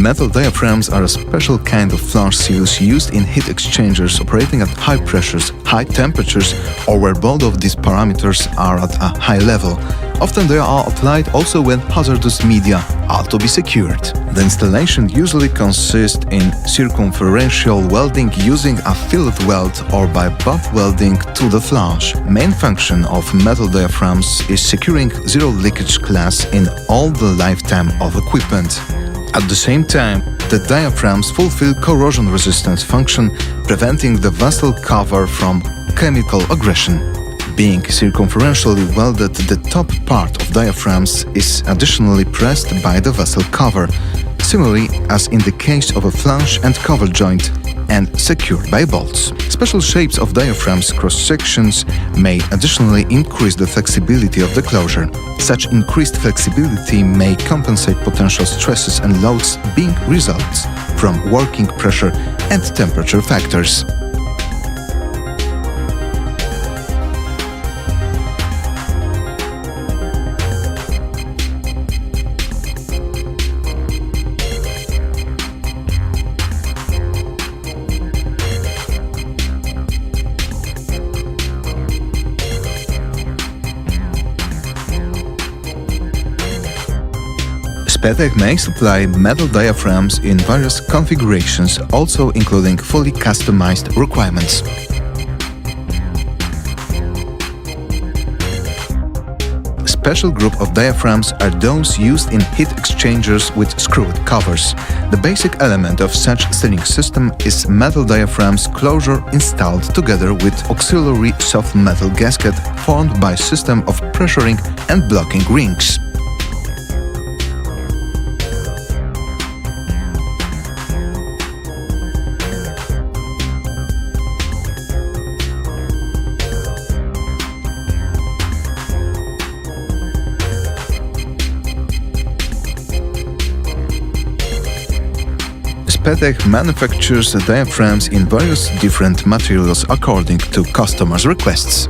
Metal diaphragms are a special kind of flange seals used in heat exchangers operating at high pressures, high temperatures, or where both of these parameters are at a high level. Often they are applied also when hazardous media are to be secured. The installation usually consists in circumferential welding using a fillet weld or by butt welding to the flange. Main function of metal diaphragms is securing zero leakage class in all the lifetime of equipment. At the same time, the diaphragms fulfill corrosion resistance function, preventing the vessel cover from chemical aggression. Being circumferentially welded, the top part of diaphragms is additionally pressed by the vessel cover, similarly as in the case of a flange and cover joint, and secured by bolts. Special shapes of diaphragms cross-sections may additionally increase the flexibility of the closure. Such increased flexibility may compensate potential stresses and loads being results from working pressure and temperature factors. SPETECH may supply metal diaphragms in various configurations, also including fully customized requirements. Special group of diaphragms are those used in heat exchangers with screwed covers. The basic element of such sealing system is metal diaphragms closure installed together with auxiliary soft metal gasket formed by system of pressuring and blocking rings. SPETECH manufactures the diaphragms in various different materials according to customers' requests.